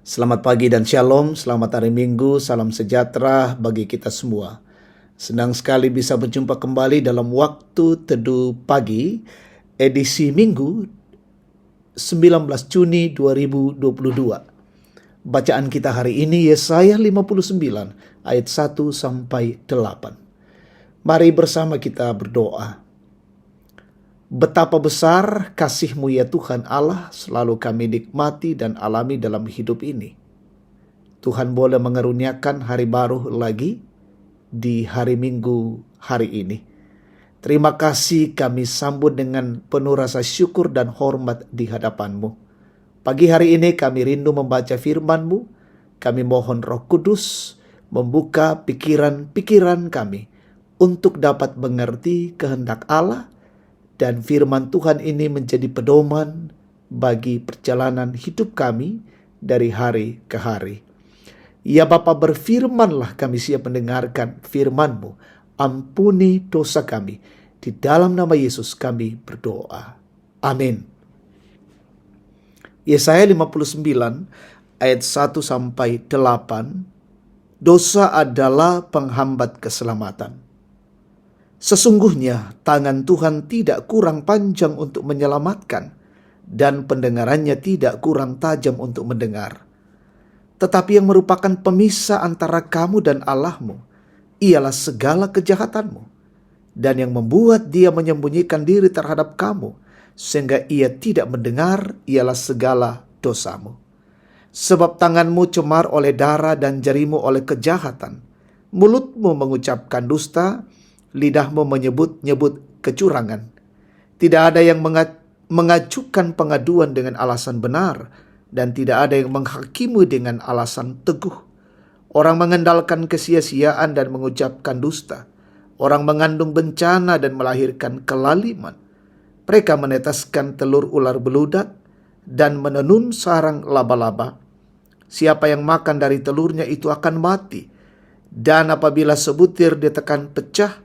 Selamat pagi dan shalom, selamat hari Minggu, salam sejahtera bagi kita semua. Senang sekali bisa berjumpa kembali dalam waktu teduh pagi, edisi Minggu 19 Juni 2022. Bacaan kita hari ini Yesaya 59 ayat 1 sampai 8. Mari bersama kita berdoa. Betapa besar kasih-Mu ya Tuhan Allah, selalu kami nikmati dan alami dalam hidup ini. Tuhan boleh mengaruniakan hari baru lagi di hari Minggu hari ini. Terima kasih, kami sambut dengan penuh rasa syukur dan hormat di hadapan-Mu. Pagi hari ini kami rindu membaca firman-Mu. Kami mohon Roh Kudus membuka pikiran-pikiran kami untuk dapat mengerti kehendak Allah, dan firman Tuhan ini menjadi pedoman bagi perjalanan hidup kami dari hari ke hari. Ya Bapa, berfirmanlah, kami siap mendengarkan firman-Mu. Ampuni dosa kami. Di dalam nama Yesus kami berdoa. Amin. Yesaya 59 ayat 1 sampai 8. Dosa adalah penghambat keselamatan. Sesungguhnya tangan Tuhan tidak kurang panjang untuk menyelamatkan, dan pendengarannya tidak kurang tajam untuk mendengar. Tetapi yang merupakan pemisah antara kamu dan Allah-Mu ialah segala kejahatanmu, dan yang membuat Dia menyembunyikan diri terhadap kamu sehingga Ia tidak mendengar ialah segala dosamu. Sebab tanganmu cemar oleh darah dan jarimu oleh kejahatan. Mulutmu mengucapkan dusta, lidahmu menyebut-nyebut kecurangan. Tidak ada yang mengajukan pengaduan dengan alasan benar, dan tidak ada yang menghakimi dengan alasan teguh. Orang mengandalkan kesia-siaan dan mengucapkan dusta. Orang mengandung bencana dan melahirkan kelaliman. Mereka menetaskan telur ular beludak dan menenun sarang laba-laba. Siapa yang makan dari telurnya itu akan mati. Dan apabila sebutir ditekan pecah,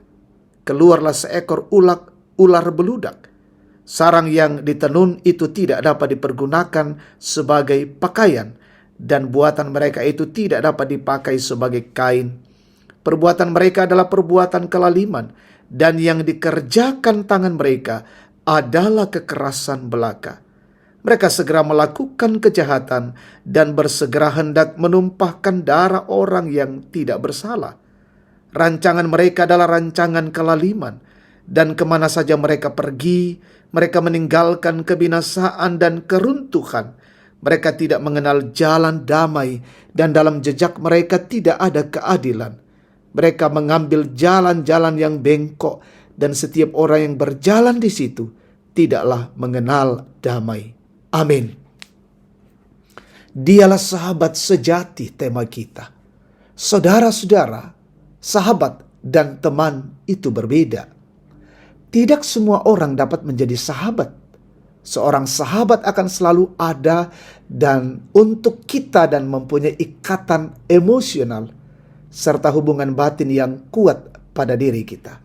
keluarlah seekor ular beludak. Sarang yang ditenun itu tidak dapat dipergunakan sebagai pakaian, dan buatan mereka itu tidak dapat dipakai sebagai kain. Perbuatan mereka adalah perbuatan kelaliman, dan yang dikerjakan tangan mereka adalah kekerasan belaka. Mereka segera melakukan kejahatan dan bersegera hendak menumpahkan darah orang yang tidak bersalah. Rancangan mereka adalah rancangan kelaliman, dan kemana saja mereka pergi, mereka meninggalkan kebinasaan dan keruntuhan. Mereka tidak mengenal jalan damai, dan dalam jejak mereka tidak ada keadilan. Mereka mengambil jalan-jalan yang bengkok, dan setiap orang yang berjalan di situ tidaklah mengenal damai. Amin. Dialah sahabat sejati, tema kita. Saudara-saudara, sahabat dan teman itu berbeda. Tidak semua orang dapat menjadi sahabat. Seorang sahabat akan selalu ada dan untuk kita dan mempunyai ikatan emosional serta hubungan batin yang kuat pada diri kita.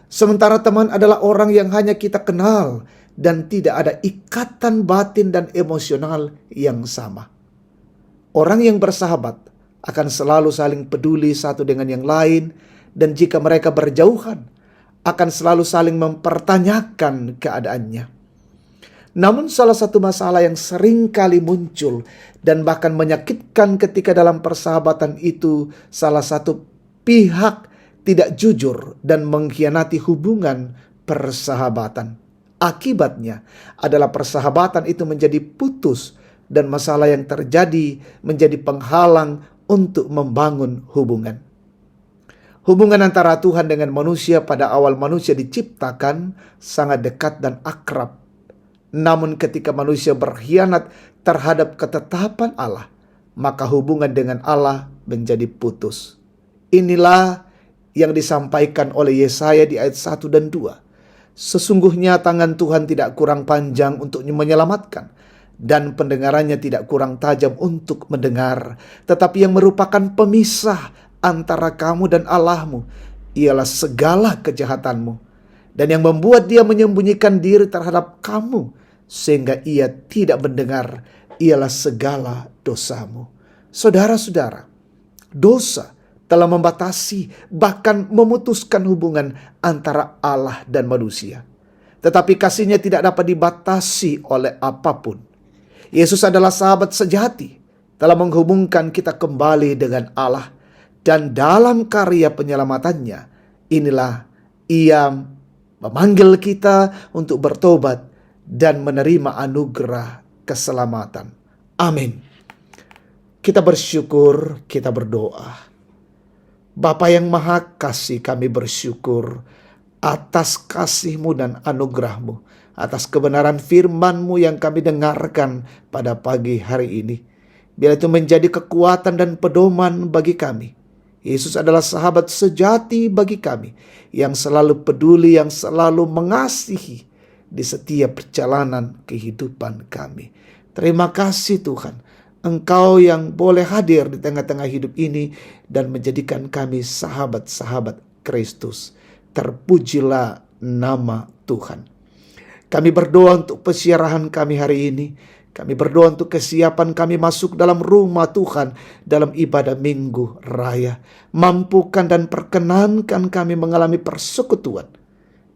Sementara teman adalah orang yang hanya kita kenal dan tidak ada ikatan batin dan emosional yang sama. Orang yang bersahabat akan selalu saling peduli satu dengan yang lain, dan jika mereka berjauhan, akan selalu saling mempertanyakan keadaannya. Namun salah satu masalah yang sering kali muncul dan bahkan menyakitkan ketika dalam persahabatan itu, salah satu pihak tidak jujur dan mengkhianati hubungan persahabatan. Akibatnya adalah persahabatan itu menjadi putus, dan masalah yang terjadi menjadi penghalang untuk membangun hubungan. Hubungan antara Tuhan dengan manusia pada awal manusia diciptakan sangat dekat dan akrab. Namun ketika manusia berkhianat terhadap ketetapan Allah, maka hubungan dengan Allah menjadi putus. Inilah yang disampaikan oleh Yesaya di ayat 1 dan 2. Sesungguhnya tangan Tuhan tidak kurang panjang untuk menyelamatkan, dan pendengarannya tidak kurang tajam untuk mendengar. Tetapi yang merupakan pemisah antara kamu dan Allah-Mu ialah segala kejahatanmu, dan yang membuat Dia menyembunyikan diri terhadap kamu sehingga Ia tidak mendengar ialah segala dosamu. Saudara-saudara, dosa telah membatasi, bahkan memutuskan hubungan antara Allah dan manusia. Tetapi kasih-Nya tidak dapat dibatasi oleh apapun. Yesus adalah sahabat sejati, telah menghubungkan kita kembali dengan Allah. Dan dalam karya penyelamatannya, inilah Ia memanggil kita untuk bertobat dan menerima anugerah keselamatan. Amin. Kita bersyukur, kita berdoa. Bapa yang Maha Kasih, kami bersyukur atas kasih-Mu dan anugerah-Mu, atas kebenaran firman-Mu yang kami dengarkan pada pagi hari ini. Biar itu menjadi kekuatan dan pedoman bagi kami. Yesus adalah sahabat sejati bagi kami, yang selalu peduli, yang selalu mengasihi di setiap perjalanan kehidupan kami. Terima kasih Tuhan, Engkau yang boleh hadir di tengah-tengah hidup ini dan menjadikan kami sahabat-sahabat Kristus. Terpujilah nama Tuhan. Kami berdoa untuk pesiarahan kami hari ini. Kami berdoa untuk kesiapan kami masuk dalam rumah Tuhan dalam ibadah Minggu Raya. Mampukan dan perkenankan kami mengalami persekutuan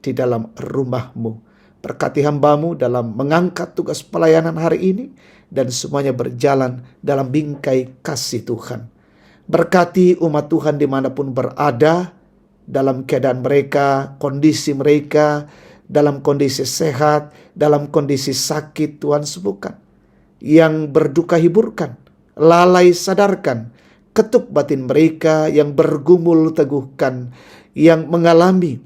di dalam rumah-Mu. Berkati hamba-Mu dalam mengangkat tugas pelayanan hari ini dan semuanya berjalan dalam bingkai kasih Tuhan. Berkati umat Tuhan dimanapun berada, dalam keadaan mereka, kondisi mereka, dalam kondisi sehat, dalam kondisi sakit, Tuhan sembuhkan. Yang berduka hiburkan, lalai sadarkan, ketuk batin mereka, yang bergumul teguhkan, yang mengalami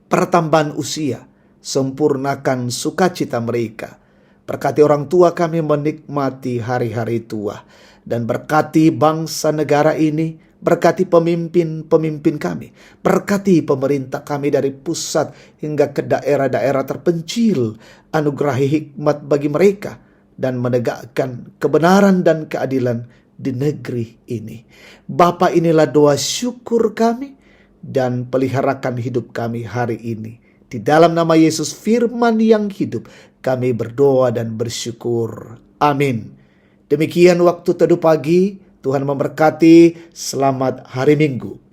pertambahan usia, sempurnakan sukacita mereka. Berkati orang tua kami menikmati hari-hari tua, dan berkati bangsa negara ini, berkati pemimpin-pemimpin kami, berkati pemerintah kami dari pusat hingga ke daerah-daerah terpencil, anugerahi hikmat bagi mereka, dan menegakkan kebenaran dan keadilan di negeri ini. Bapa, inilah doa syukur kami, dan peliharakan hidup kami hari ini. Di dalam nama Yesus firman yang hidup, kami berdoa dan bersyukur. Amin. Demikian waktu teduh pagi. Tuhan memberkati. Selamat hari Minggu.